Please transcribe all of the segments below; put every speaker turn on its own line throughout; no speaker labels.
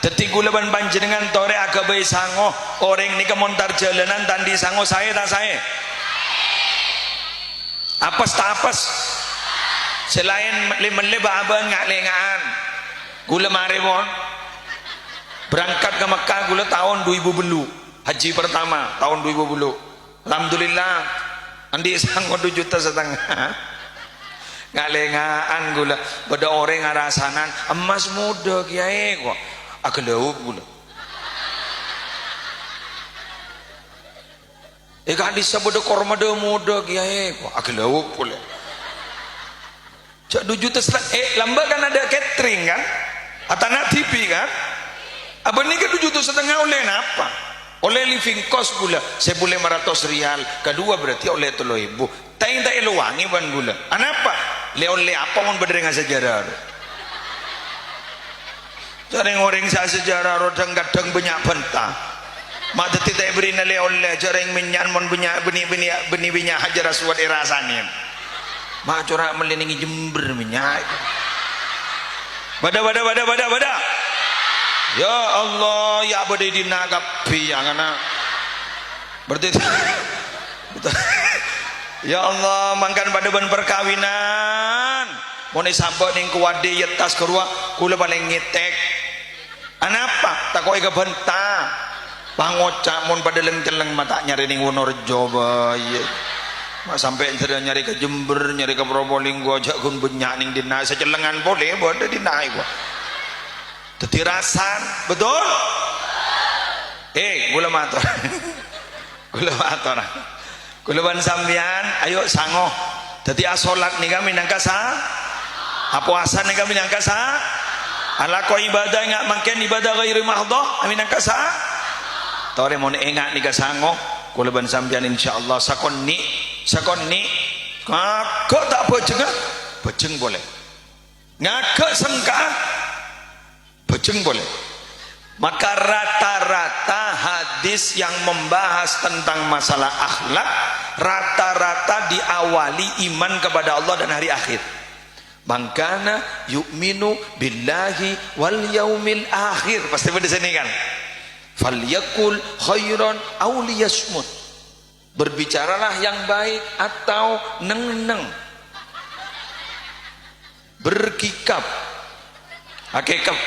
Dadi kula ban panjenengan tore agawe sango orang nika montar jalanan tandi sango saya tak saya. Apes tak apes. Selain lele baban ngak lengaan. Kula mari mon. Berangkat ke Mekah kula tahun 2000 belu. Haji pertama tahun 2000 belu. Alhamdulillah andi sango 2,5 juta. Ngak lengaan kula. Pada orang ngarasanan emas muda kiai kok. Agelau pula. Kan disebut korma de muda kiai kok agelau pula. Cak 2 juta lambat kan ada catering kan? Atana TV kan? Abang ni kan 2,5 juta oleh apa? Oleh living cost pula. Saya boleh 500 rial. Kedua berarti oleh 3,000. Tapi tak eluangi ban gula. Anapa? Oleh apa pun berdengah sejarah. Jarang orang saya sejarah rodang kadang banyak bentang. Mak teti tak beri nale oleh jarang minyak mon banyak benih minyak hajar aswad irasanin. Mak corak meliningi Jember minyak. Bada. Ya Allah ya badai dinagapi yang ana. Berarti ya Allah mangkan pada ban perkawinan. Mone sabot ning kuwade yetas kerua kula paling ngetek. Anapa tak kok ega bentang pangocak mon pada leng-celeng mata nyari ning Wonorejo bae. Mak sampai nyari ke Jember, nyari ke Probolinggo aja gun banyak ning dina secelengan boleh bodo dinaik gua. Dadi rasan, betul? Kula matur. Kula matur. Kula ban sampean ayo sango. Dadi salat nika minangka sa apa asan nika minangka sa ala ko ibadah ngak mangken ibadah ghairi mahdhah amin angkasa tore mon engak nika sango kula ban sampean insyaallah sakonni kagak tak bejeng boleh ngagak sengka bejeng boleh. Maka rata-rata hadis yang membahas tentang masalah akhlak rata-rata diawali iman kepada Allah dan hari akhir. Mangkana yu'minu billahi wal yaumil akhir, pasti pada sini kan, falyakul khairan aw liyasmut, berbicaralah yang baik atau neng-neng, berkikap hakikat.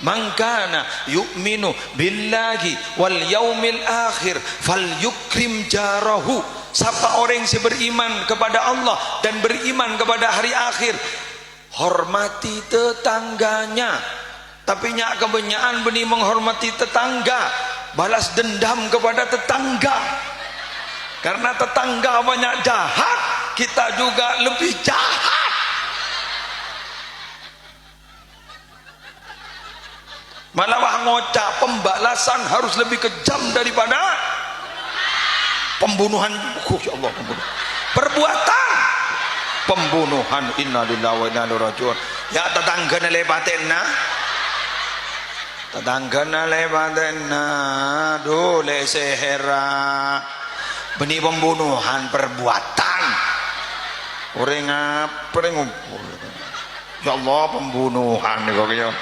Mangkana yu'minu billahi wal yaumil akhir falyukrim jarahu, siapa orang yang beriman kepada Allah dan beriman kepada hari akhir, hormati tetangganya. Tapi nyak kebanyakan benih menghormati tetangga, balas dendam kepada tetangga. Karena tetangga banyak jahat, kita juga lebih jahat. Malah ngocak pembalasan harus lebih kejam daripada pembunuhan. Ya Allah, perbuatan pembunuhan. Innalillahi wa inna ilaihi raji'un. Ya tetanggana lepatenna, tetanggana lepatenna dole sehera benih pembunuhan perbuatan orang apa ngumpul. Ya Allah, pembunuhan kok ya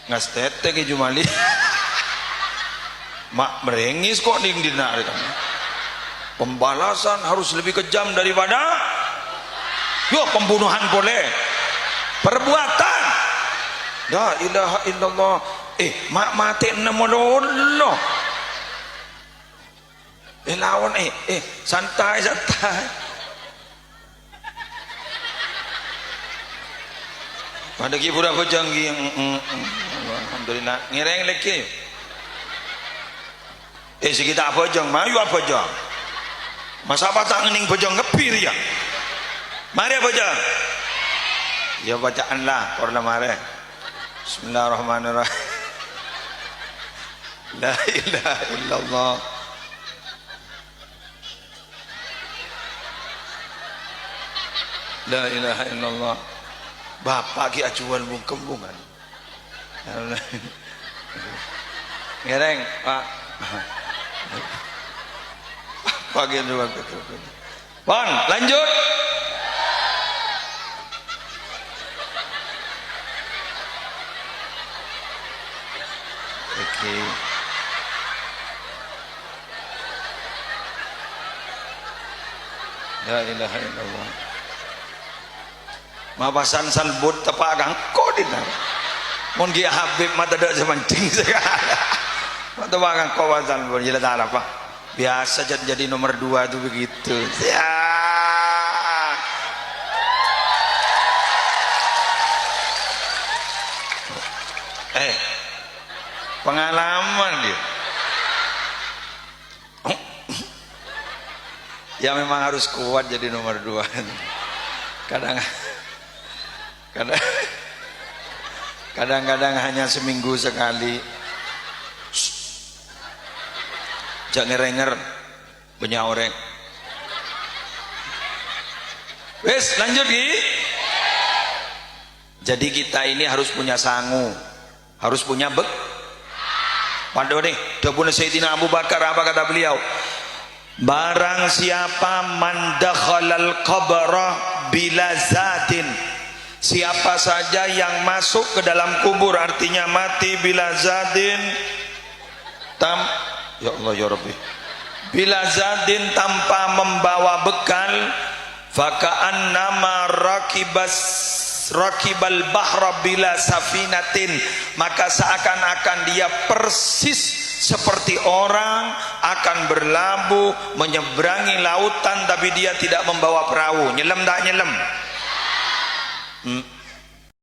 ngastete ke Jumali. Mak merengis kok ding dina. Pembalasan harus lebih kejam daripada pembunuhan boleh. Perbuatan. La ilaha illallah. Mak mati nemolono. Lawan santai. Pada kibura bojang alhamdulillah ngireng lagi. Sekitar bojang mayu bojang. Masa apa tak ngening bojang ngepir ya. Mari bojang. Ya bacaan lah korla mare. Bismillahirrahmanirrahim. La ilaha illallah. La ilaha illallah. Bapak ki acuan bung kembungan. Ngereng Pak. Pagi dua betul. Bon, lanjut. Oke. La ilaha illallah. Mapasan salbut tepagang kodina. Mun gi Habib mata dak semancing sekali. Mata pagang kawasan pun jelas apa. Biasa jadi nomor 2 tuh begitu. Ya. Pengalaman dia. Ya memang harus kuat jadi nomor 2. Kadang-kadang hanya seminggu sekali. Jangan ngerenger banyak orang. Wes lanjut Gi. Jadi kita ini harus punya sangu, harus punya Waduh nih, dapurnya Sayyidina Abu Bakar apa kata beliau? Barang siapa man dakhalal qabra bila zatin, siapa saja yang masuk ke dalam kubur, artinya mati bila zadin ya Allah ya Rabbi, bila zadin tanpa membawa bekal, faka'annama rakibal bahra bila safinatin, maka seakan-akan dia persis seperti orang akan berlabuh menyeberangi lautan tapi dia tidak membawa perahu. Nyelam tak nyelam?